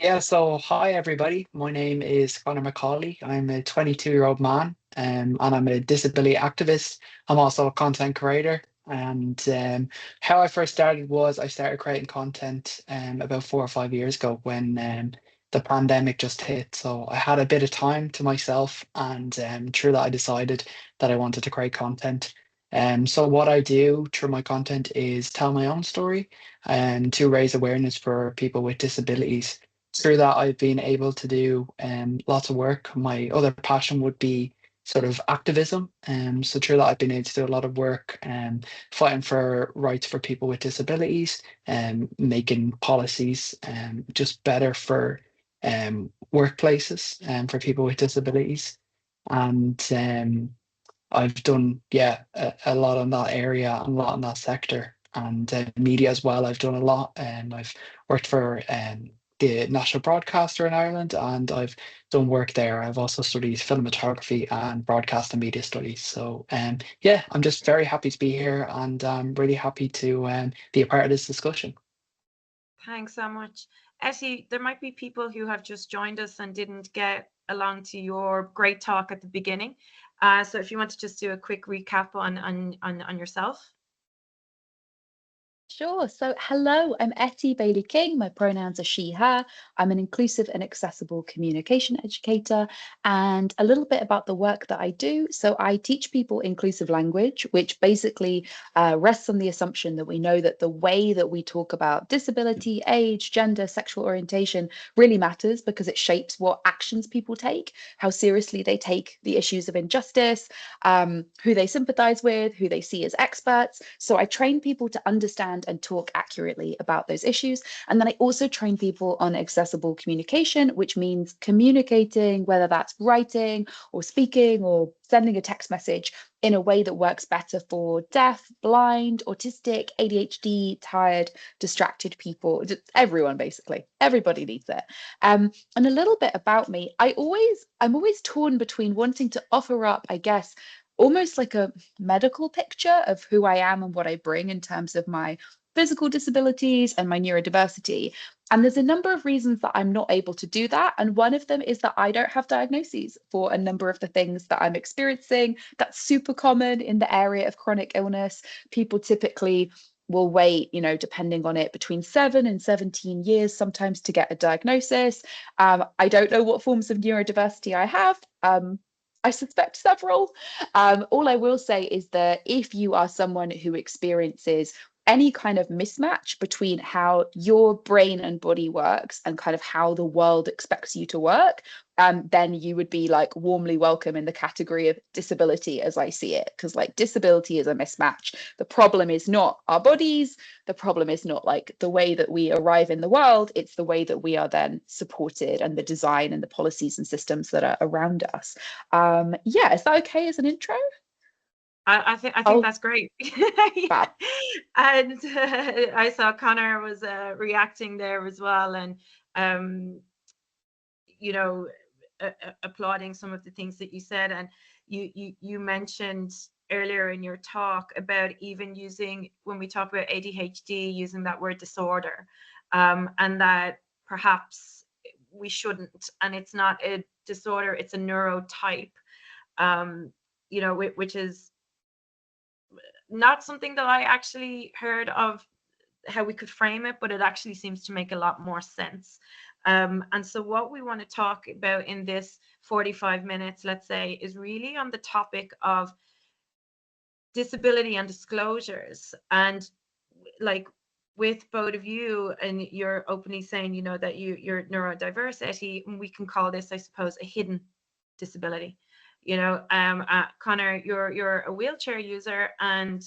Yeah, so hi everybody. My name is Conor McCauley. I'm a 22-year-old man, and I'm a disability activist. I'm also a content creator. And how I first started was I started creating content about 4 or 5 years ago when the pandemic just hit. So I had a bit of time to myself, and through that I decided that I wanted to create content. So what I do through my content is tell my own story and to raise awareness for people with disabilities. Through that, I've been able to do lots of work. My other passion would be sort of activism. So through that, I've been able to do a lot of work fighting for rights for people with disabilities and making policies just better for workplaces and for people with disabilities. And I've done, yeah, a lot in that area, and a lot in that sector, and media as well. I've done a lot, and I've worked for the national broadcaster in Ireland, and I've done work there. I've also studied cinematography and broadcast and media studies. So, yeah, I'm just very happy to be here, and I'm really happy to be a part of this discussion. Thanks so much. Essie, there might be people who have just joined us and didn't get along to your great talk at the beginning. So if you want to just do a quick recap on yourself. Sure. So, hello, I'm Etty Bailey King. My pronouns are she, her. I'm an inclusive and accessible communication educator. And a little bit about the work that I do. So, I teach people inclusive language, which basically rests on the assumption that we know that the way that we talk about disability, age, gender, sexual orientation really matters because it shapes what actions people take, how seriously they take the issues of injustice, who they sympathize with, who they see as experts. So, I train people to understand and talk accurately about those issues. And then I also train people on accessible communication, which means communicating, whether that's writing or speaking or sending a text message in a way that works better for deaf, blind, autistic, ADHD, tired, distracted people, just everyone basically. Everybody needs it. And a little bit about me, I'm always torn between wanting to offer up, I guess, almost like a medical picture of who I am and what I bring in terms of my physical disabilities and my neurodiversity. And there's a number of reasons that I'm not able to do that. And one of them is that I don't have diagnoses for a number of the things that I'm experiencing. That's super common in the area of chronic illness. People typically will wait, depending on it, between 7 and 17 years sometimes to get a diagnosis. I don't know what forms of neurodiversity I have. I suspect several. All I will say is that if you are someone who experiences any kind of mismatch between how your brain and body works and kind of how the world expects you to work, then you would be like warmly welcome in the category of disability as I see it. Because like disability is a mismatch. The problem is not our bodies. The problem is not like the way that we arrive in the world. It's the way that we are then supported and the design and the policies and systems that are around us. Yeah, is that okay as an intro? I think Oh, that's great. Yeah. fab. And I saw Connor was reacting there as well, and um, you know, applauding some of the things that you said. And you mentioned earlier in your talk about even using, when we talk about ADHD, using that word disorder, and that perhaps we shouldn't. And it's not a disorder; it's a neurotype. Um, which is not something that I actually heard of how we could frame it, but it actually seems to make a lot more sense. And so, what we want to talk about in this 45 minutes, let's say, is really on the topic of disability and disclosures. And like with both of you, and you're openly saying, that you're neurodiverse, Etty, and we can call this, I suppose, a hidden disability. Connor, you're a wheelchair user, and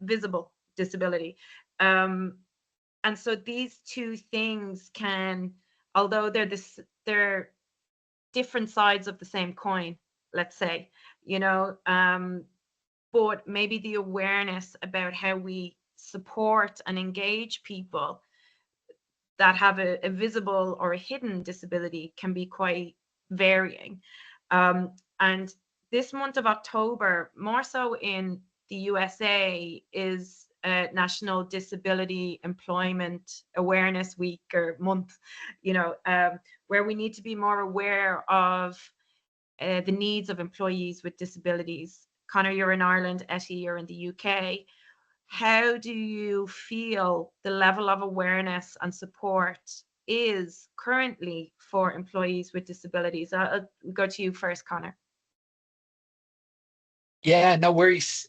visible disability. Um, and so these two things can, although they're different sides of the same coin, let's say, you know, um, but maybe the awareness about how we support and engage people that have a visible or a hidden disability can be quite varying. And this month of October, more so in the USA, is National Disability Employment Awareness Week or month, where we need to be more aware of the needs of employees with disabilities. Connor, you're in Ireland, Etty, you're in the UK. How do you feel the level of awareness and support is currently for employees with disabilities? I'll go to you first, Connor. Yeah, no worries.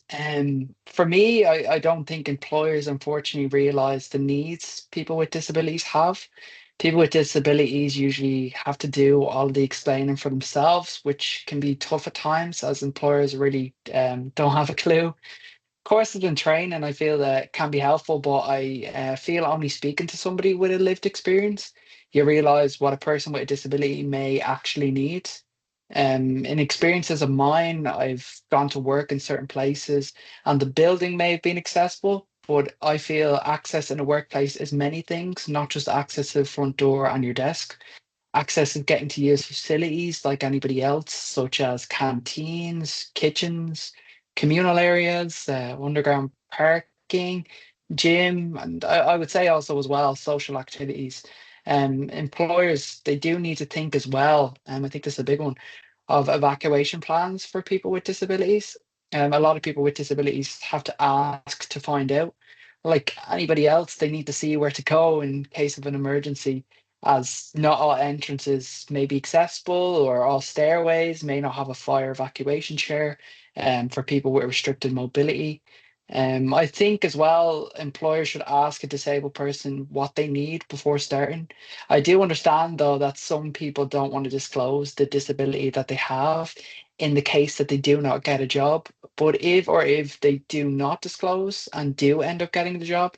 For me, I don't think employers unfortunately realize the needs people with disabilities have. People with disabilities usually have to do all of the explaining for themselves, which can be tough at times as employers really don't have a clue. Courses and training, I feel that can be helpful, but I feel only speaking to somebody with a lived experience, you realize what a person with a disability may actually need. In experiences of mine, I've gone to work in certain places and the building may have been accessible, but I feel access in a workplace is many things, not just access to the front door and your desk. Access is getting to use facilities like anybody else, such as canteens, kitchens, communal areas, underground parking, gym, and I would say also as well social activities. Employers, they do need to think as well, I think this is a big one, of evacuation plans for people with disabilities. A lot of people with disabilities have to ask to find out. Like anybody else, they need to see where to go in case of an emergency, as not all entrances may be accessible or all stairways may not have a fire evacuation chair for people with restricted mobility. I think as well, employers should ask a disabled person what they need before starting. I do understand though that some people don't want to disclose the disability that they have in the case that they do not get a job. But if they do not disclose and do end up getting the job,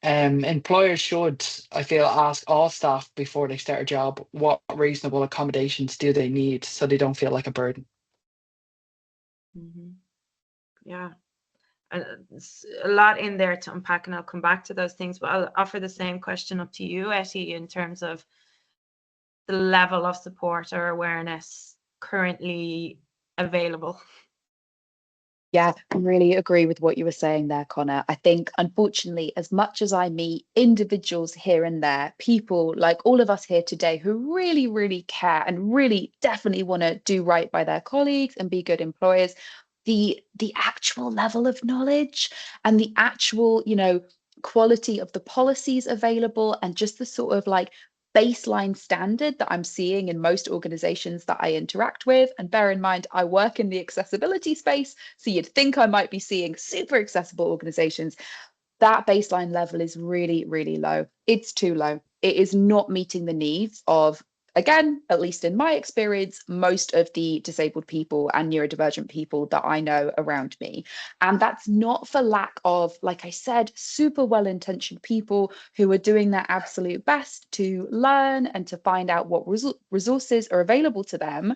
employers should, I feel, ask all staff before they start a job what reasonable accommodations do they need so they don't feel like a burden. Mm-hmm. Yeah. A lot in there to unpack, and I'll come back to those things, but I'll offer the same question up to you, Etty, in terms of the level of support or awareness currently available. Yeah, I really agree with what you were saying there, Connor. I think, unfortunately, as much as I meet individuals here and there, people like all of us here today who really, really care and really definitely want to do right by their colleagues and be good employers, the actual level of knowledge and the actual, quality of the policies available and just the sort of like baseline standard that I'm seeing in most organizations that I interact with. And bear in mind, I work in the accessibility space, so you'd think I might be seeing super accessible organizations. That baseline level is really, really low. It's too low. It is not meeting the needs of, again, at least in my experience, most of the disabled people and neurodivergent people that I know around me. And that's not for lack of, like I said, super well-intentioned people who are doing their absolute best to learn and to find out what resources are available to them.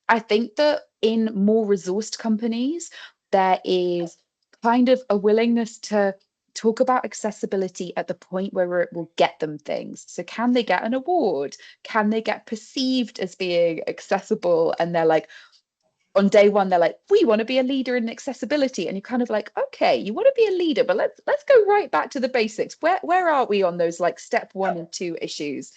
I think that in more resourced companies, there is kind of a willingness to talk about accessibility at the point where it will get them things. So can they get an award? Can they get perceived as being accessible? And they're like, on day one, they're like, we want to be a leader in accessibility. And you're kind of like, okay, you want to be a leader, but let's go right back to the basics. Where are we on those like step 1 and 2 issues?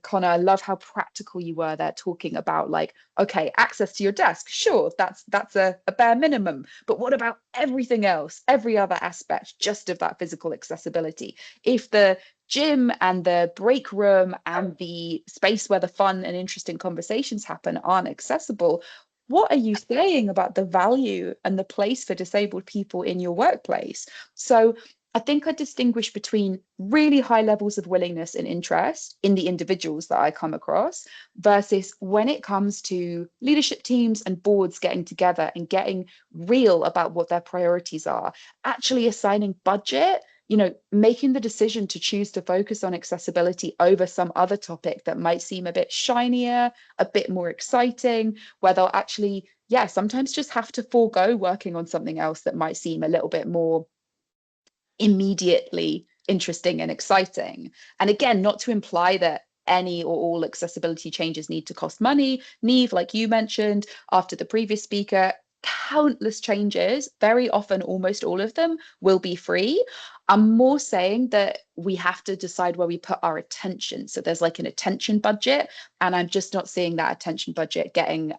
Connor, I love how practical you were there talking about like, okay, access to your desk. Sure, that's a bare minimum. But what about everything else, every other aspect just of that physical accessibility? If the gym and the break room and the space where the fun and interesting conversations happen aren't accessible, what are you saying about the value and the place for disabled people in your workplace? So I think I distinguish between really high levels of willingness and interest in the individuals that I come across versus when it comes to leadership teams and boards getting together and getting real about what their priorities are, actually assigning budget, making the decision to choose to focus on accessibility over some other topic that might seem a bit shinier, a bit more exciting, where they'll actually, yeah, sometimes just have to forego working on something else that might seem a little bit more immediately interesting and exciting. And again, not to imply that any or all accessibility changes need to cost money. Neve, like you mentioned, after the previous speaker, countless changes, very often almost all of them will be free. I'm more saying that we have to decide where we put our attention. So there's like an attention budget, and I'm just not seeing that attention budget getting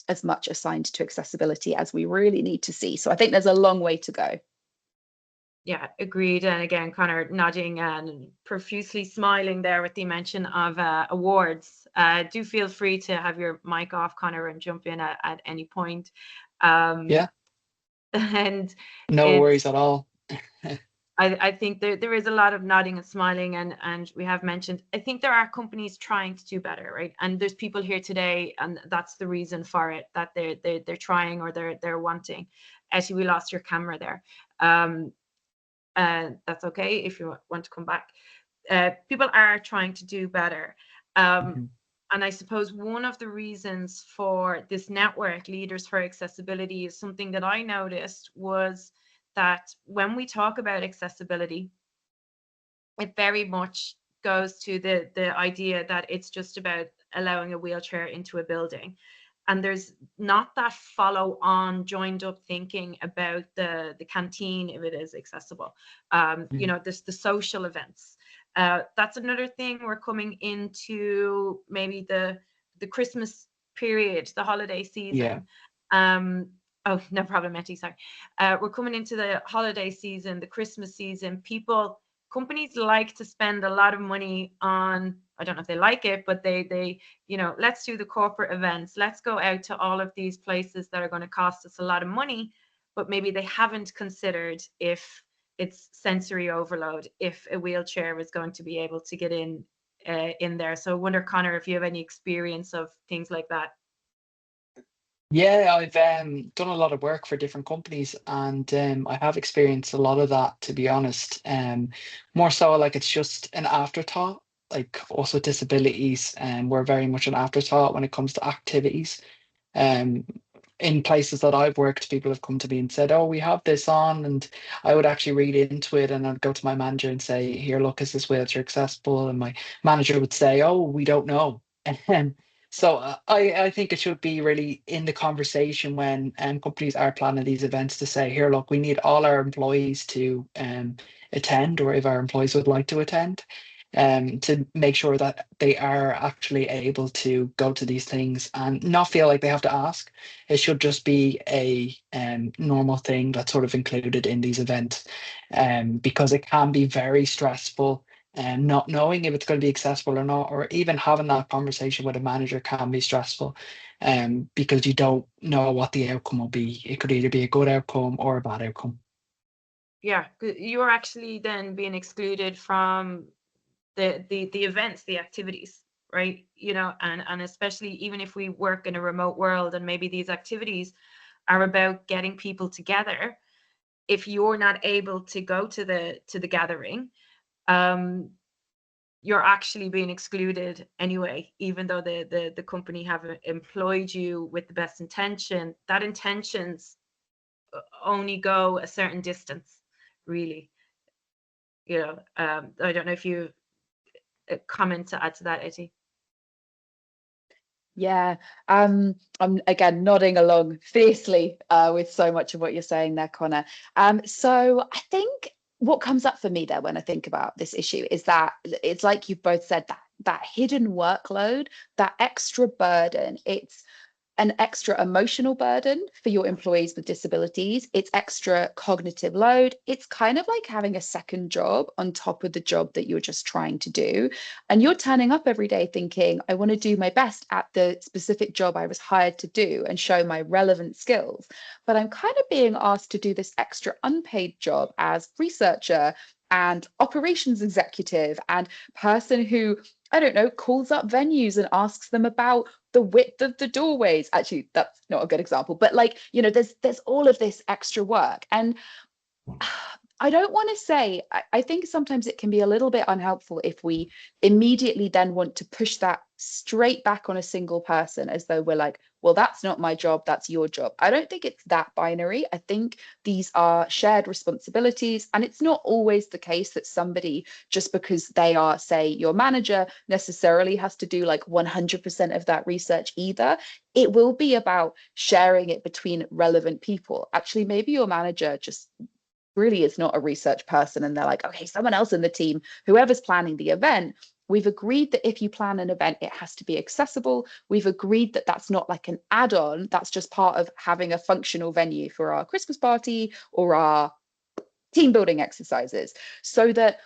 as much assigned to accessibility as we really need to see. So I think there's a long way to go. Yeah, agreed. And again, Connor nodding and profusely smiling there with the mention of awards. Do feel free to have your mic off, Connor, and jump in at any point. Yeah, And no worries it's, at all. I think there is a lot of nodding and smiling, and we have mentioned, I think there are companies trying to do better, right? And there's people here today, and that's the reason for it, that they're trying, or they're wanting. Actually, we lost your camera there. That's okay if you want to come back. People are trying to do better. Mhm. And I suppose one of the reasons for this network, Leaders for Accessibility, is something that I noticed was that when we talk about accessibility, it very much goes to the idea that it's just about allowing a wheelchair into a building. And there's not that follow on joined up thinking about the canteen, if it is accessible. You Mhm. know, there's the social events. That's another thing. We're coming into maybe the Christmas period, the holiday Yeah, season. Oh, no problem, Etty, sorry. We're coming into the holiday season, the Christmas season. Companies like to spend a lot of money on, I don't know if they like it, but they you know, let's do the corporate events, let's go out to all of these places that are going to cost us a lot of money, but maybe they haven't considered if it's sensory overload, if a wheelchair is going to be able to get in there. So I wonder, Connor, if you have any experience of things like that. yeah, I've done a lot of work for different companies, and I have experienced a lot of that, to be honest. More so like it's just an afterthought. Like also disabilities, and we're very much an afterthought when it comes to activities. Um, in places that I've worked, people have come to me and said, "Oh, we have this on," and I would actually read into it, and I'd go to my manager and say, "Here, look, is this wheelchair accessible?" And my manager would say, "Oh, we don't know." And so I think it should be really in the conversation when companies are planning these events to say, "Here, look, we need all our employees to attend, or if our employees would like to attend." To make sure that they are actually able to go to these things and not feel like they have to ask. It should just be a normal thing that's sort of included in these events, because it can be very stressful. And not knowing if it's going to be accessible or not, or even having that conversation with a manager can be stressful, because you don't know what the outcome will be. It could either be a good outcome or a bad outcome. Yeah, you're actually then being excluded from the events, the activities, right? You know, and especially even if we work in a remote world, and maybe these activities are about getting people together, if you're not able to go to the gathering, um you're actually being excluded anyway, even though the company have employed you with the best intention. That intentions only go a certain distance, really. You know, I don't know if you comment to add to that, Eddie. Yeah, I'm again nodding along fiercely with so much of what you're saying there, Connor. So I think what comes up for me there when I think about this issue is that it's like you've both said, that hidden workload, that extra burden. It's an extra emotional burden for your employees with disabilities. It's extra cognitive load. It's kind of like having a second job on top of the job that you're just trying to do. And you're turning up every day thinking, I want to do my best at the specific job I was hired to do and show my relevant skills. But I'm kind of being asked to do this extra unpaid job as researcher and operations executive and person who, I don't know, calls up venues and asks them about the width of the doorways. Actually, that's not a good example, but like, you know, there's all of this extra work. And I don't want to say, I think sometimes it can be a little bit unhelpful if we immediately then want to push that straight back on a single person as though we're like, well, that's not my job, that's your job. I don't think it's that binary. I think these are shared responsibilities. And it's not always the case that somebody, just because they are, say, your manager, necessarily has to do like 100% of that research either. It will be about sharing it between relevant people. Actually, maybe your manager just really is not a research person and they're like, okay, someone else in the team, whoever's planning the event, we've agreed that if you plan an event, it has to be accessible. We've agreed that that's not like an add-on, that's just part of having a functional venue for our Christmas party or our team building exercises, so that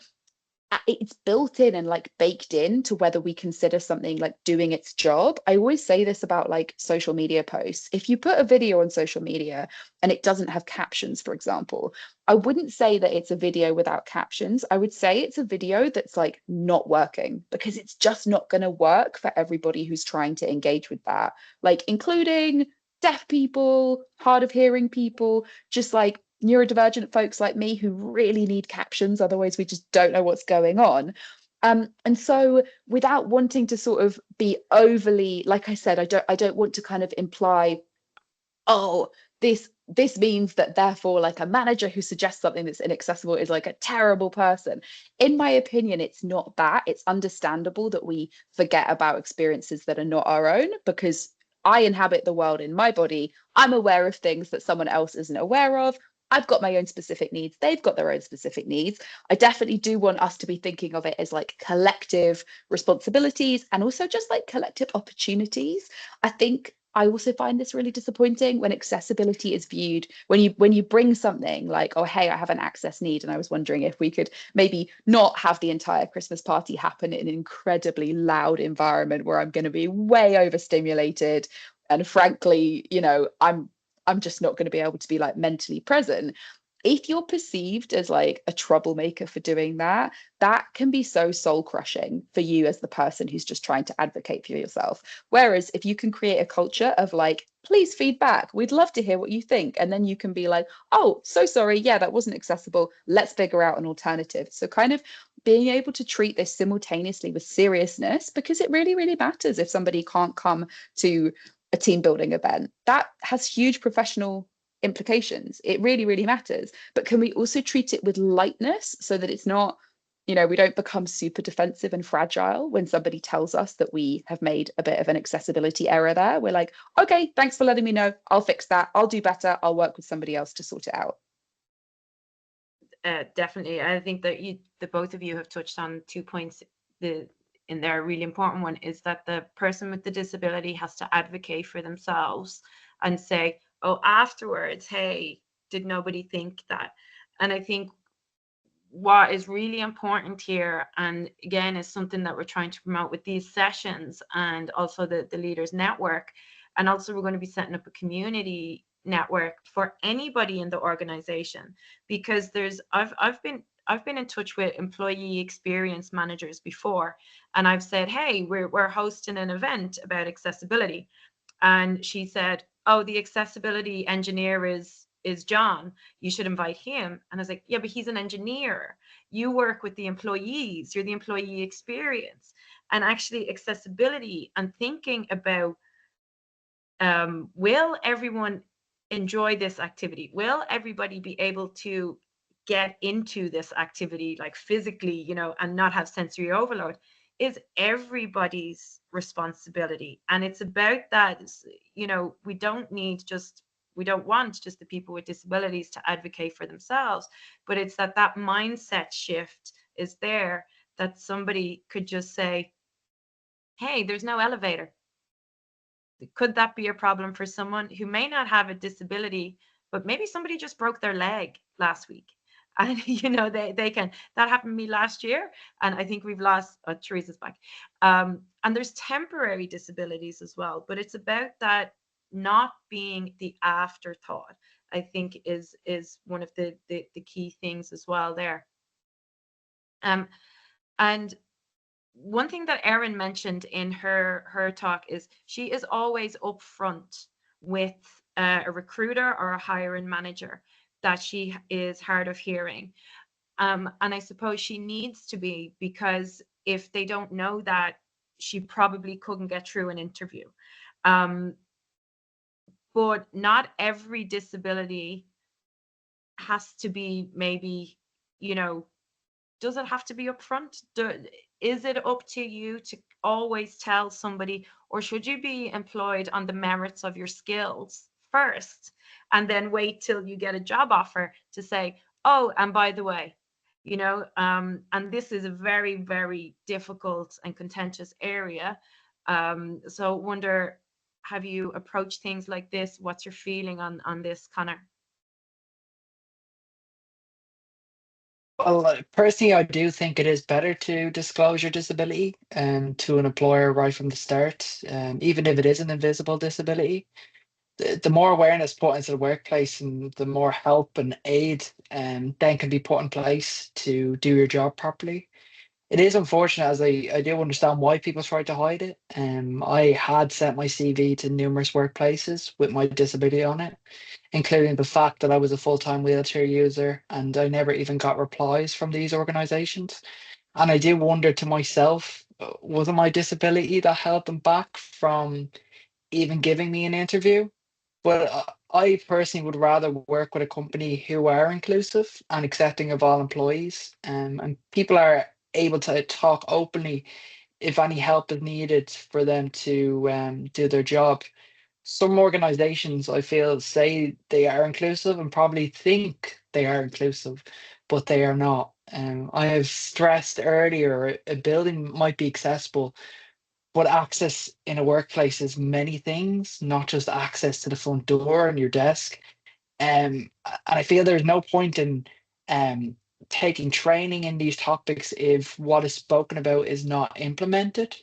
it's built in and like baked in to whether we consider something like doing its job. I always say this about like social media posts. If you put a video on social media and it doesn't have captions, for example, I wouldn't say that it's a video without captions. I would say it's a video that's like not working, because it's just not going to work for everybody who's trying to engage with that, like including deaf people, hard of hearing people, just like neurodivergent folks like me who really need captions, otherwise we just don't know what's going on. And so, without wanting to sort of be overly, like I said, I don't want to kind of imply, oh, this means that therefore like a manager who suggests something that's inaccessible is like a terrible person. In my opinion, it's not that. It's understandable that we forget about experiences that are not our own, because I inhabit the world in my body. I'm aware of things that someone else isn't aware of. I've got my own specific needs. They've got their own specific needs. I definitely do want us to be thinking of it as like collective responsibilities and also just like collective opportunities. I think I also find this really disappointing when accessibility is viewed, when you bring something like, oh, hey, I have an access need, and I was wondering if we could maybe not have the entire Christmas party happen in an incredibly loud environment where I'm going to be way overstimulated, and frankly, I'm just not going to be able to be like mentally present. If you're perceived as like a troublemaker for doing that, that can be so soul crushing for you as the person who's just trying to advocate for yourself. Whereas if you can create a culture of like, please feedback, we'd love to hear what you think. And then you can be like, oh, so sorry, yeah, that wasn't accessible. Let's figure out an alternative. So kind of being able to treat this simultaneously with seriousness, because it really, really matters if somebody can't come to a team building event. That has huge professional implications. It really, really matters. But can we also treat it with lightness so that it's not, we don't become super defensive and fragile when somebody tells us that we have made a bit of an accessibility error there? We're like, okay, thanks for letting me know. I'll fix that. I'll do better. I'll work with somebody else to sort it out. Definitely. I think that the both of you have touched on 2 points. In there, a really important one is that the person with the disability has to advocate for themselves and say, oh, afterwards, hey, did nobody think that? And I think what is really important here, and again, is something that we're trying to promote with these sessions and also the Leaders Network. And also we're going to be setting up a community network for anybody in the organization, because I've been in touch with employee experience managers before, and I've said, hey, we're hosting an event about accessibility. And she said, oh, the accessibility engineer is John. You should invite him. And I was like, yeah, but he's an engineer. You work with the employees. You're the employee experience. And actually accessibility and thinking about, will everyone enjoy this activity? Will everybody be able to get into this activity like physically, and not have sensory overload, is everybody's responsibility. And it's about that, we don't want just the people with disabilities to advocate for themselves, but it's that mindset shift is there, that somebody could just say, hey, there's no elevator. Could that be a problem for someone who may not have a disability, but maybe somebody just broke their leg last week? And they can, that happened to me last year, and I think we've lost, Teresa's back. And there's temporary disabilities as well, but it's about that not being the afterthought, I think is one of the key things as well there. And one thing that Erin mentioned in her talk is she is always upfront with a recruiter or a hiring manager that she is hard of hearing. And I suppose she needs to be, because if they don't know that, she probably couldn't get through an interview. But not every disability has to be, maybe, you know, does it have to be upfront? Is it up to you to always tell somebody, or should you be employed on the merits of your skills first, and then wait till you get a job offer to say, oh, and by the way, you know, and this is a very, very difficult and contentious area. So I wonder, have you approached things like this? What's your feeling on this, Connor? Well, personally, I do think it is better to disclose your disability to an employer right from the start, even if it is an invisible disability. The more awareness put into the workplace and the more help and aid then can be put in place to do your job properly. It is unfortunate, as I do understand why people try to hide it. I had sent my CV to numerous workplaces with my disability on it, including the fact that I was a full-time wheelchair user, and I never even got replies from these organizations. And I do wonder to myself, was it my disability that held them back from even giving me an interview? But I personally would rather work with a company who are inclusive and accepting of all employees, and people are able to talk openly if any help is needed for them to do their job. Some organizations, I feel, say they are inclusive and probably think they are inclusive, but they are not. I have stressed earlier, a building might be accessible, but access in a workplace is many things, not just access to the front door and your desk. And I feel there's no point in um, taking training in these topics if what is spoken about is not implemented.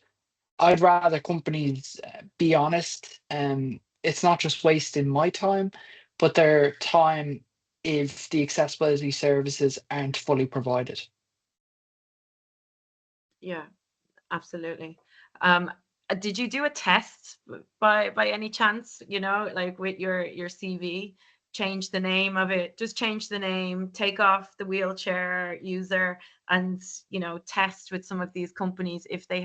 I'd rather companies be honest. It's not just wasting my time, but their time if the accessibility services aren't fully provided. Yeah, absolutely. Um, did you do a test by any chance? You know, like with your CV, change the name of it, just change the name, take off the wheelchair user, and test with some of these companies if they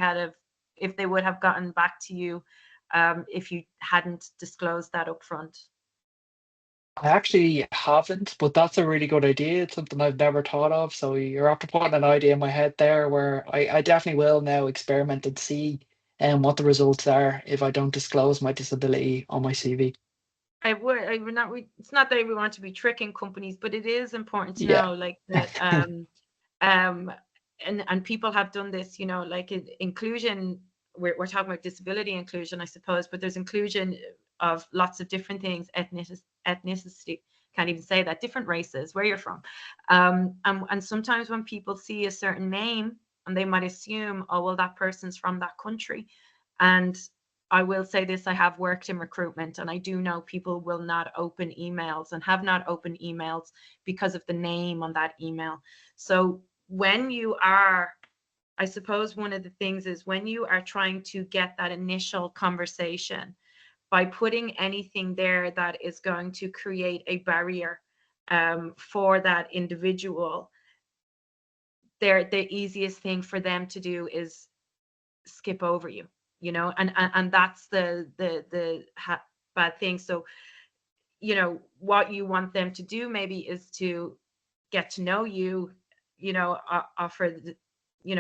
would have gotten back to you, if you hadn't disclosed that up front. I actually haven't, but that's a really good idea. It's something I've never thought of. So you're after putting an idea in my head there where I definitely will now experiment and see what the results are if I don't disclose my disability on my CV. I would not. It's not that we want to be tricking companies, but it is important to Yeah. know, like that. Um, and people have done this, like inclusion. We're talking about disability inclusion, I suppose, but there's inclusion of lots of different things, ethnicity. Can't even say that. Different races, where you're from, and sometimes when people see a certain name, and they might assume, oh well, that person's from that country, and I will say this, I have worked in recruitment, and I do know people will not open emails and have not opened emails because of the name on that email. So when you are, I suppose one of the things is when you are trying to get that initial conversation, by putting anything there that is going to create a barrier for that individual, the easiest thing for them to do is skip over you, and that's the bad thing. So what you want them to do maybe is to get to know you, offer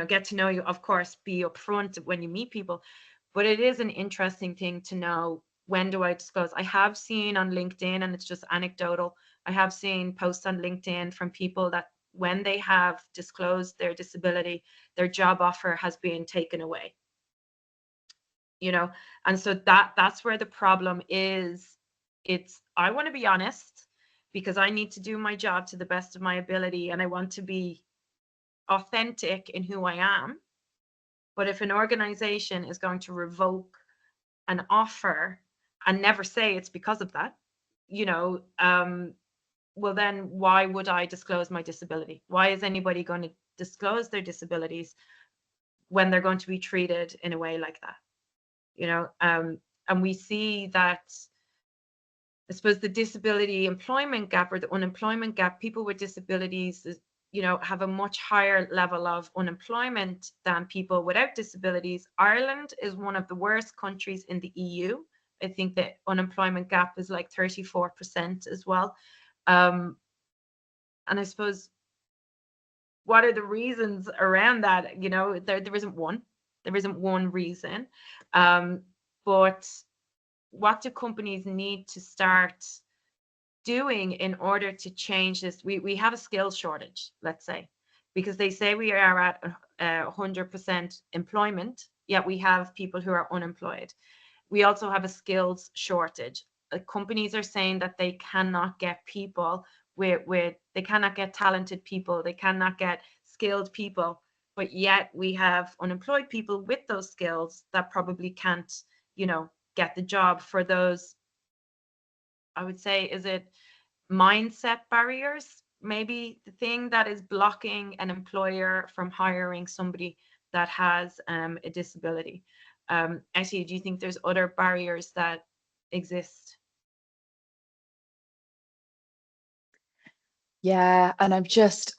get to know you, of course, be upfront when you meet people. But it is an interesting thing to know, when do I disclose? I have seen on LinkedIn, and it's just anecdotal, I have seen posts on LinkedIn from people that when they have disclosed their disability, their job offer has been taken away, and so that's where the problem is. It's, I want to be honest because I need to do my job to the best of my ability, and I want to be authentic in who I am. But if an organization is going to revoke an offer and never say it's because of that, well, then why would I disclose my disability? Why is anybody going to disclose their disabilities when they're going to be treated in a way like that? And we see that, I suppose, the disability employment gap or the unemployment gap, people with disabilities have a much higher level of unemployment than people without disabilities. Ireland is one of the worst countries in the EU. I think the unemployment gap is like 34% as well. And I suppose, what are the reasons around that? There isn't one. There isn't one reason. But what do companies need to start doing in order to change this? We have a skills shortage, let's say, because they say we are at 100% employment, yet we have people who are unemployed. We also have a skills shortage. Companies are saying that they cannot get people they cannot get talented people, they cannot get skilled people, but yet we have unemployed people with those skills that probably can't, get the job for those. I would say, is it mindset barriers, maybe the thing that is blocking an employer from hiring somebody that has a disability? Etty, do you think there's other barriers that exist? Yeah, and I'm just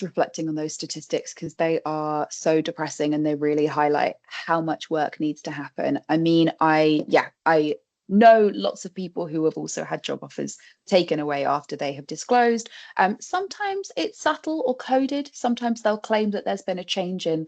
reflecting on those statistics because they are so depressing and they really highlight how much work needs to happen. I mean, I know lots of people who have also had job offers taken away after they have disclosed. Sometimes it's subtle or coded. Sometimes they'll claim that there's been a change in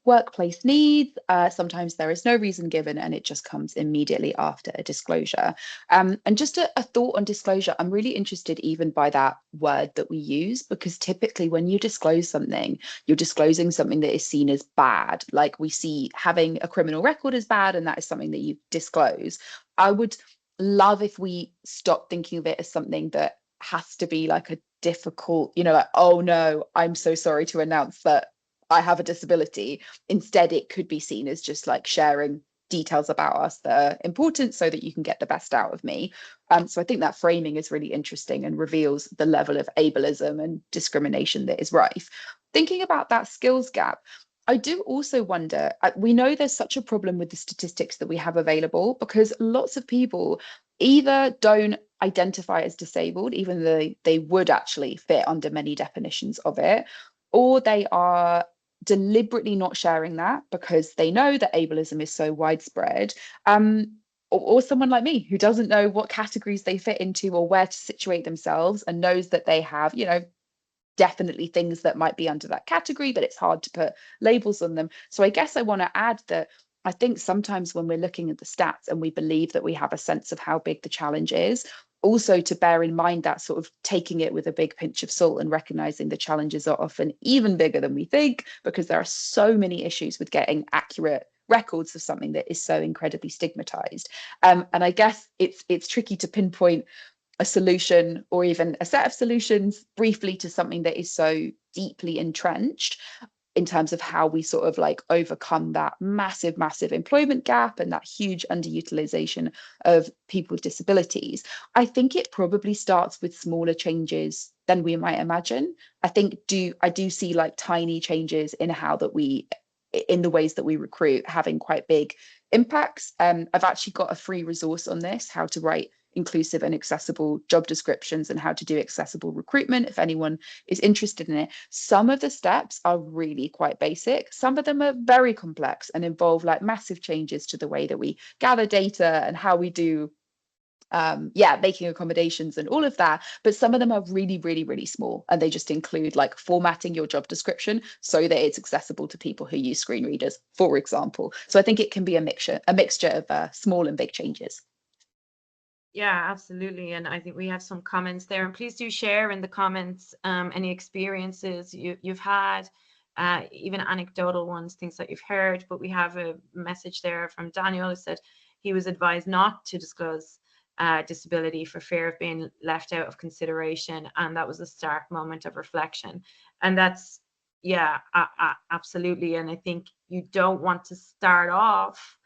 workplace needs. Sometimes there is no reason given and it just comes immediately after a disclosure. And just a thought on disclosure, I'm really interested even by that word that we use, because typically when you disclose something, you're disclosing something that is seen as bad. Like we see having a criminal record as bad, and that is something that you disclose. I would love if we stop thinking of it as something that has to be like a difficult, like, oh no, I'm so sorry to announce that I have a disability. Instead, it could be seen as just like sharing details about us that are important so that you can get the best out of me. So I think that framing is really interesting and reveals the level of ableism and discrimination that is rife. Thinking about that skills gap, I do also wonder, we know there's such a problem with the statistics that we have available because lots of people either don't identify as disabled, even though they would actually fit under many definitions of it, or they are deliberately not sharing that because they know that ableism is so widespread. Or someone like me who doesn't know what categories they fit into or where to situate themselves and knows that they have, definitely things that might be under that category, but it's hard to put labels on them. So I guess I want to add that I think sometimes when we're looking at the stats and we believe that we have a sense of how big the challenge is, also to bear in mind that sort of taking it with a big pinch of salt and recognizing the challenges are often even bigger than we think, because there are so many issues with getting accurate records of something that is so incredibly stigmatized. And I guess it's tricky to pinpoint a solution or even a set of solutions briefly to something that is so deeply entrenched in terms of how we sort of like overcome that massive employment gap and that huge underutilization of people with disabilities. I think it probably starts with smaller changes than we might imagine. I do see like tiny changes in in the ways that we recruit having quite big impacts. I've actually got a free resource on this, how to write inclusive and accessible job descriptions and how to do accessible recruitment, if anyone is interested in it. Some of the steps are really quite basic. Some of them are very complex and involve like massive changes to the way that we gather data and how we do making accommodations and all of that. But some of them are really small, and they just include like formatting your job description so that it's accessible to people who use screen readers, for example. So I think it can be a mixture of small and big changes. Yeah, absolutely. And I think we have some comments there. And please do share in the comments any experiences you've had, even anecdotal ones, things that you've heard. But we have a message there from Daniel who said he was advised not to disclose disability for fear of being left out of consideration. And that was a stark moment of reflection. And that's, yeah, absolutely. And I think you don't want to start off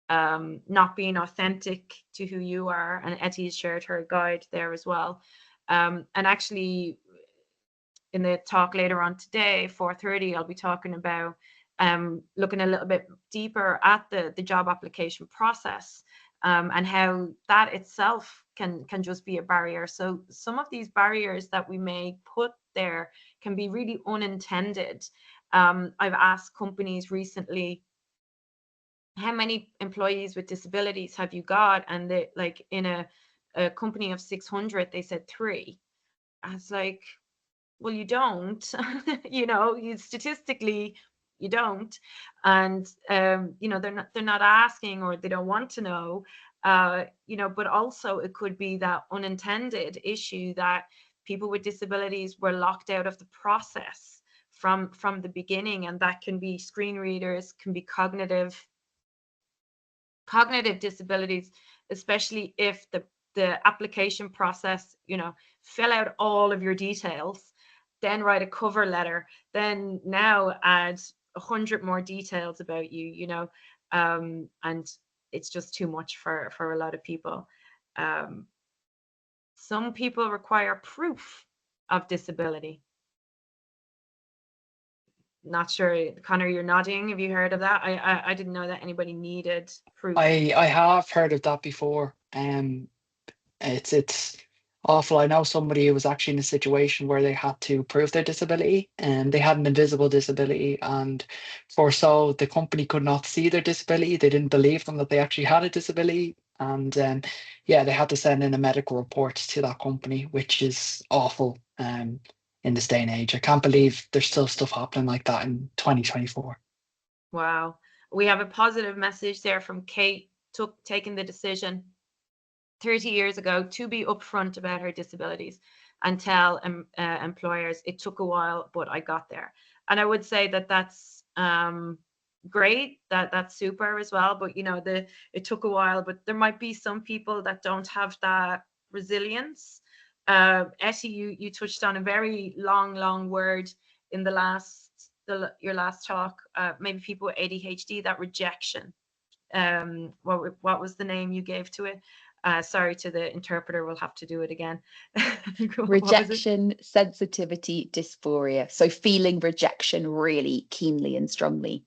not being authentic to who you are. And Etty's shared her guide there as well. And actually, in the talk later on today, 4:30, I'll be talking about looking a little bit deeper at the job application process. and how that itself can just be a barrier. So some of these barriers that we may put there can be really unintended. I've asked companies recently, how many employees with disabilities have you got? And they, like in a company of 600, they said three. I was like, well, you don't. You statistically, you don't. And they're not asking, or they don't want to know. But also it could be that unintended issue that people with disabilities were locked out of the process from the beginning, and that can be screen readers, can be cognitive disabilities, especially if the application process, fill out all of your details, then write a cover letter, then now add 100 more details about and it's just too much for a lot of people. Um, some people require proof of disability. Not sure, Connor, you're nodding. Have you heard of that? I didn't know that anybody needed proof. I have heard of that before. It's awful. I know somebody who was actually in a situation where they had to prove their disability, and they had an invisible disability, and for so the company could not see their disability. They didn't believe them that they actually had a disability, and yeah, they had to send in a medical report to that company, which is awful. In this day and age, I can't believe there's still stuff happening like that in 2024. Wow. We have a positive message there from Kate, taking the decision 30 years ago to be upfront about her disabilities and tell employers. It took a while, but I got there. And I would say that that's great. That's super as well. But it took a while. But there might be some people that don't have that resilience. Etty, you touched on a very long word in your last talk. Maybe people with ADHD, that rejection. What was the name you gave to it? Sorry to the interpreter, we'll have to do it again. What was it? Rejection, sensitivity, dysphoria. So feeling rejection really keenly and strongly.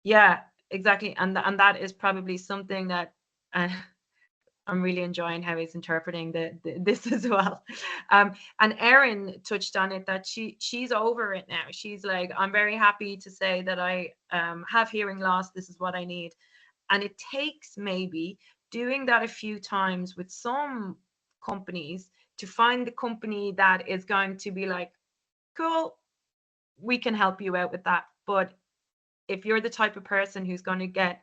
Yeah, exactly. And that is probably something that I'm really enjoying how he's interpreting this as well. And Erin touched on it, that she's over it now. She's like, I'm very happy to say that I have hearing loss. This is what I need. And it takes maybe doing that a few times with some companies to find the company that is going to be like, cool, we can help you out with that. But if you're the type of person who's going to get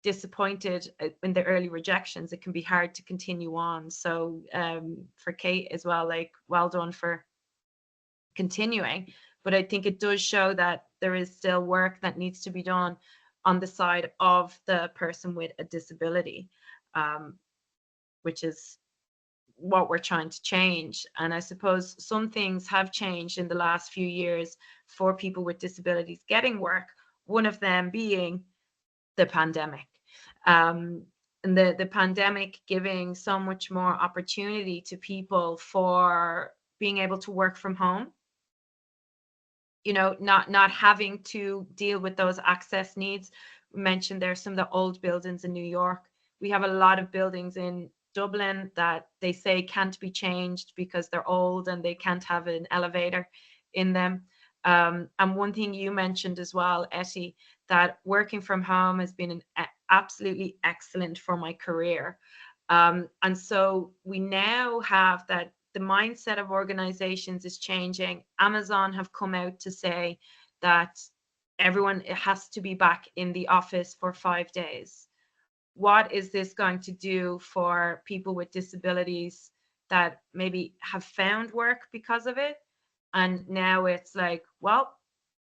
disappointed in the early rejections, it can be hard to continue on. So for Kate as well, like, well done for continuing. But I think it does show that there is still work that needs to be done on the side of the person with a disability, which is what we're trying to change. And I suppose some things have changed in the last few years for people with disabilities getting work, one of them being the pandemic. And the pandemic giving so much more opportunity to people for being able to work from home, not having to deal with those access needs. We mentioned there's some of the old buildings in New York. We have a lot of buildings in Dublin that they say can't be changed because they're old and they can't have an elevator in them. And one thing you mentioned as well, Etty, that working from home has been absolutely excellent for my career. And so we now have that the mindset of organizations is changing. Amazon have come out to say that everyone has to be back in the office for 5 days. What is this going to do for people with disabilities that maybe have found work because of it? And now it's like, well,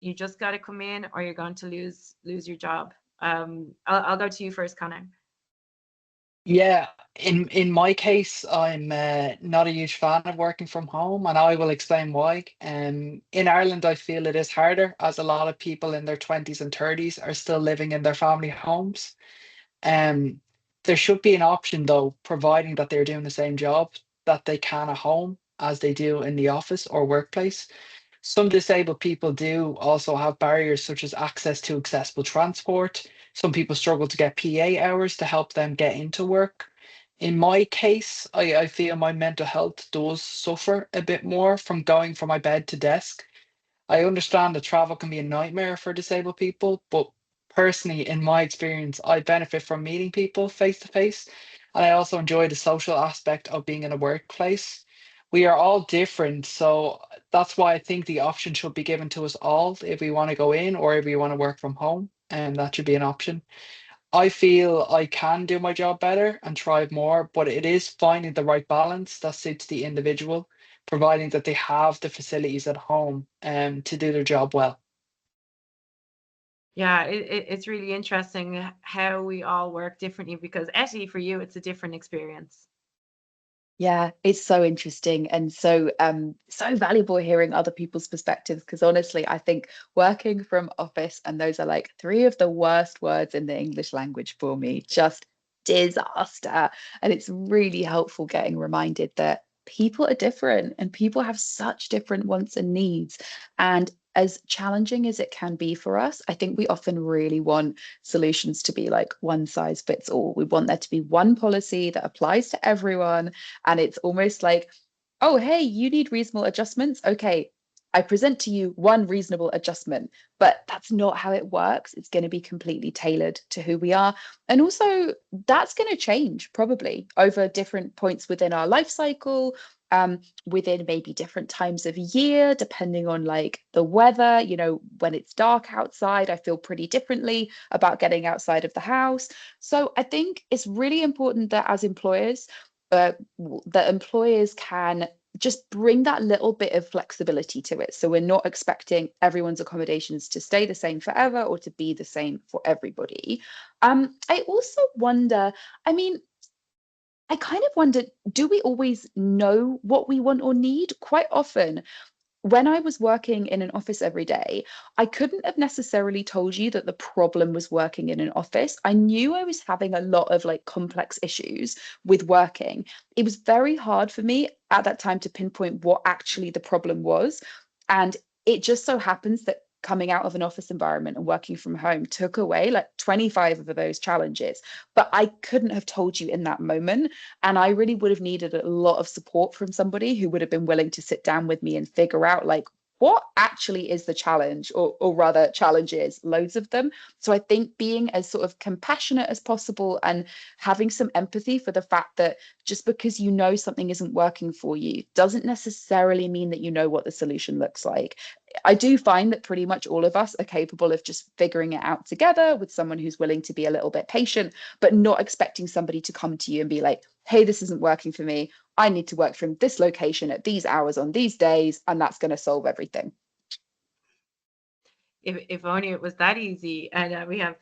you just got to come in or you're going to lose your job. I'll go to you first, Connor. Yeah, in my case, I'm not a huge fan of working from home, and I will explain why. In Ireland, I feel it is harder, as a lot of people in their 20s and 30s are still living in their family homes. Um, there should be an option, though, providing that they're doing the same job that they can at home as they do in the office or workplace. Some disabled people do also have barriers such as access to accessible transport. Some people struggle to get PA hours to help them get into work. In my case, I feel my mental health does suffer a bit more from going from my bed to desk. I understand that travel can be a nightmare for disabled people, but personally, in my experience, I benefit from meeting people face to face, and I also enjoy the social aspect of being in a workplace. We are all different, so that's why I think the option should be given to us all if we want to go in or if we want to work from home, and that should be an option. I feel I can do my job better and thrive more, but it is finding the right balance that suits the individual, providing that they have the facilities at home to do their job well. Yeah, it's really interesting how we all work differently because actually for you it's a different experience. Yeah, it's so interesting and so valuable hearing other people's perspectives because honestly, I think working from office, and those are like three of the worst words in the English language for me, just disaster. And it's really helpful getting reminded that people are different and people have such different wants and needs. And as challenging as it can be for us, I think we often really want solutions to be like one size fits all. We want there to be one policy that applies to everyone, and it's almost like, oh, hey, you need reasonable adjustments. Okay, I present to you one reasonable adjustment, but that's not how it works. It's going to be completely tailored to who we are. And also, that's going to change probably over different points within our life cycle, within maybe different times of year, depending on like the weather. You know, when it's dark outside, I feel pretty differently about getting outside of the house. So I think it's really important that as employers, uh, that employers can just bring that little bit of flexibility to it. So we're not expecting everyone's accommodations to stay the same forever or to be the same for everybody. I also wonder, I mean, I kind of wonder, do we always know what we want or need? Quite often, when I was working in an office every day, I couldn't have necessarily told you that the problem was working in an office. I knew I was having a lot of like complex issues with working. It was very hard for me at that time to pinpoint what actually the problem was. And it just so happens that coming out of an office environment and working from home took away like 25 of those challenges. But I couldn't have told you in that moment. And I really would have needed a lot of support from somebody who would have been willing to sit down with me and figure out like what actually is the challenge, or rather challenges, loads of them. So I think being as sort of compassionate as possible and having some empathy for the fact that just because you know something isn't working for you doesn't necessarily mean that you know what the solution looks like. I do find that pretty much all of us are capable of just figuring it out together with someone who's willing to be a little bit patient, but not expecting somebody to come to you and be like, hey, this isn't working for me. I need to work from this location at these hours on these days, and that's going to solve everything. If only it was that easy. And we have,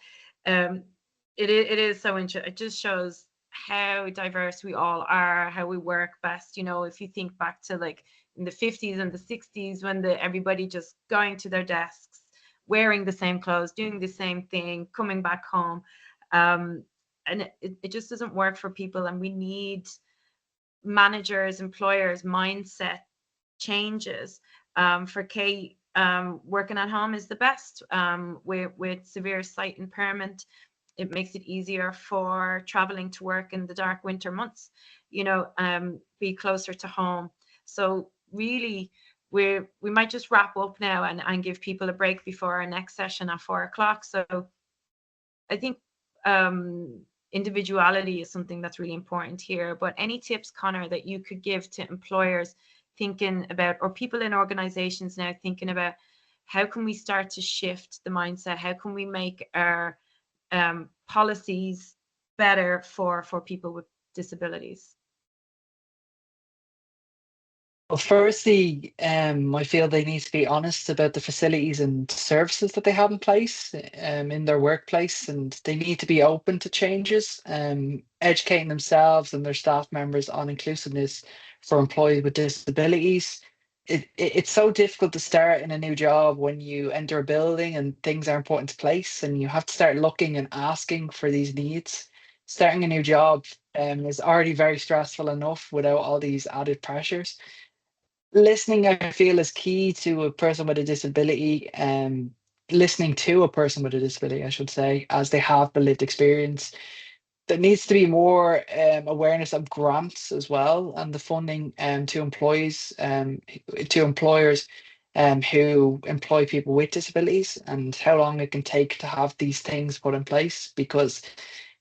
um, it is so interesting. It just shows how diverse we all are, how we work best. You know, if you think back to like in the 50s and the 60s when the everybody just going to their desks, wearing the same clothes, doing the same thing, coming back home. Um, and it just doesn't work for people. And we need managers, employers, mindset changes. For Kate, working at home is the best. With severe sight impairment, it makes it easier for traveling to work in the dark winter months. You know, be closer to home. So really, we might just wrap up now and give people a break before our next session at 4 o'clock. So I think individuality is something that's really important here. But any tips, Connor, that you could give to employers thinking about, or people in organizations now thinking about, how can we start to shift the mindset? How can we make our policies better for people with disabilities? Well, firstly, I feel they need to be honest about the facilities and services that they have in place, in their workplace, and they need to be open to changes, educating themselves and their staff members on inclusiveness for employees with disabilities. It's so difficult to start in a new job when you enter a building and things aren't put into place, and you have to start looking and asking for these needs. Starting a new job, is already very stressful enough without all these added pressures. Listening, I feel, is key to a person with a disability. Listening to a person with a disability, I should say, as they have the lived experience. There needs to be more awareness of grants as well, and the funding to employers who employ people with disabilities, and how long it can take to have these things put in place, because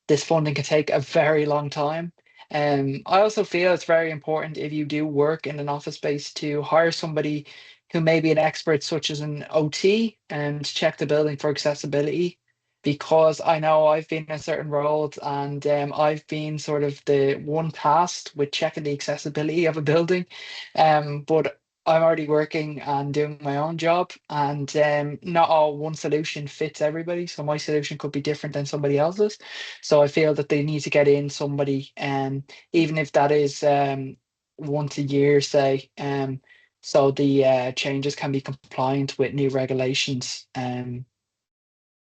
this funding can take a very long time. I also feel it's very important, if you do work in an office space, to hire somebody who may be an expert, such as an OT, and check the building for accessibility. Because I know I've been in certain roles, and I've been sort of the one tasked with checking the accessibility of a building. But I'm already working and doing my own job, and not all one solution fits everybody. So my solution could be different than somebody else's. So I feel that they need to get in somebody, even if that is once a year, say, so the changes can be compliant with new regulations.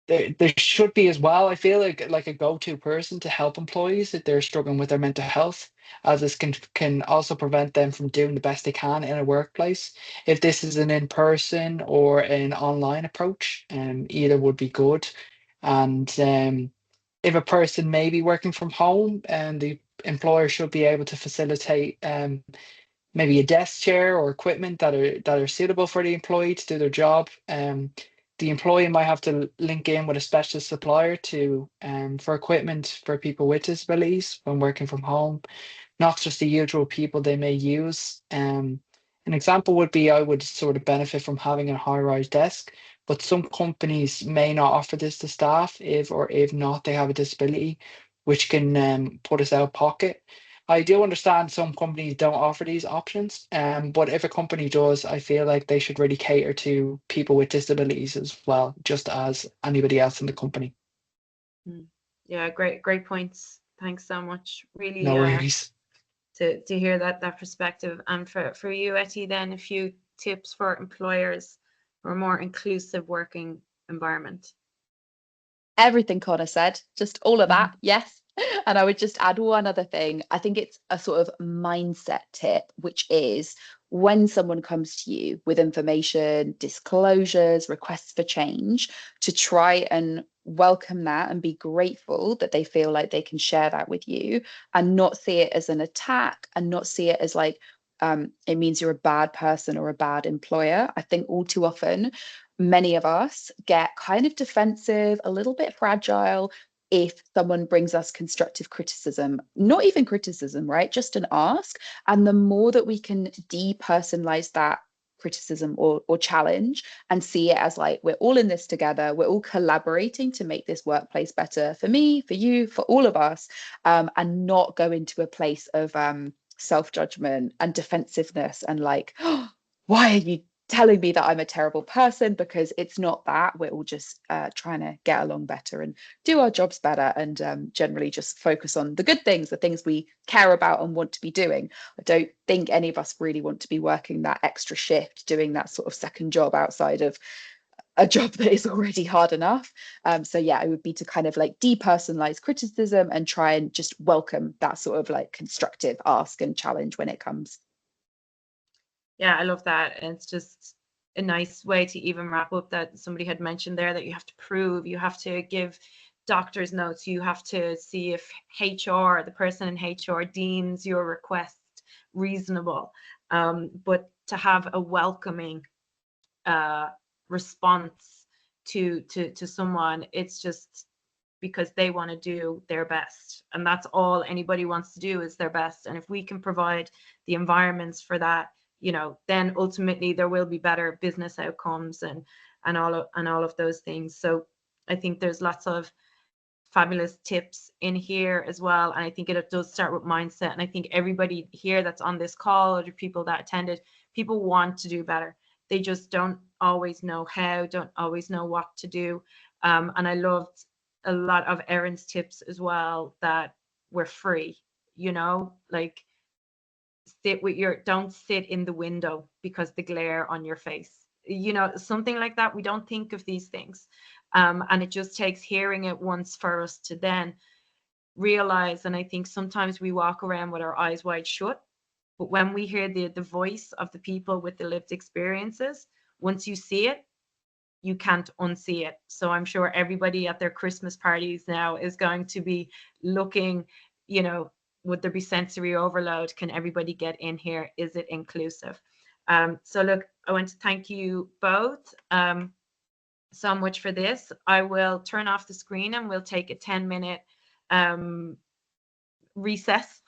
There should be as well, I feel like a go-to person to help employees if they're struggling with their mental health, as this can also prevent them from doing the best they can in a workplace. If this is an in-person or an online approach, either would be good. And if a person may be working from home, and the employer should be able to facilitate maybe a desk chair or equipment that are suitable for the employee to do their job. The employee might have to link in with a specialist supplier to for equipment for people with disabilities when working from home, not just the usual people they may use. An example would be, I would sort of benefit from having a high-rise desk, but some companies may not offer this to staff, if not they have a disability, which can put us out of pocket. I do understand some companies don't offer these options, but if a company does, I feel like they should really cater to people with disabilities as well, just as anybody else in the company. Mm. Yeah, great points. Thanks so much. Really No worries. to hear that perspective. And for you, Etty, then a few tips for employers for a more inclusive working environment. Everything Connor said, just all of Mhm. that, yes. And I would just add one other thing. I think it's a sort of mindset tip, which is when someone comes to you with information, disclosures, requests for change, to try and welcome that and be grateful that they feel like they can share that with you, and not see it as an attack, and not see it as like, it means you're a bad person or a bad employer. I think all too often many of us get kind of defensive, a little bit fragile if someone brings us constructive criticism, not even criticism, right? Just an ask. And the more that we can depersonalize that criticism or challenge and see it as like, we're all in this together, we're all collaborating to make this workplace better for me, for you, for all of us, and not go into a place of self-judgment and defensiveness and like, oh, why are you telling me that I'm a terrible person? Because it's not that. We're all just trying to get along better and do our jobs better, and generally just focus on the good things, the things we care about and want to be doing. I don't think any of us really want to be working that extra shift, doing that sort of second job outside of a job that is already hard enough. So yeah, it would be to kind of like depersonalize criticism and try and just welcome that sort of like constructive ask and challenge when it comes. Yeah, I love that. And it's just a nice way to even wrap up that somebody had mentioned there that you have to prove, you have to give doctor's notes, you have to see if HR, the person in HR, deems your request reasonable. But to have a welcoming response to someone, it's just because they want to do their best, and that's all anybody wants to do is their best. And if we can provide the environments for that, then ultimately there will be better business outcomes and all of those things. So I think there's lots of fabulous tips in here as well, and I think it does start with mindset. And I think everybody here that's on this call, or the people that attended, people want to do better. They just don't always know how, don't always know what to do. And I loved a lot of Erin's tips as well that were free, like don't sit in the window because the glare on your face, something like that. We don't think of these things. And it just takes hearing it once for us to then realize. And I think sometimes we walk around with our eyes wide shut But when we hear the voice of the people with the lived experiences, once you see it, you can't unsee it. So I'm sure everybody at their Christmas parties now is going to be looking, you know, would there be sensory overload? Can everybody get in here? Is it inclusive? So look, I want to thank you both so much for this. I will turn off the screen and we'll take a 10-minute recess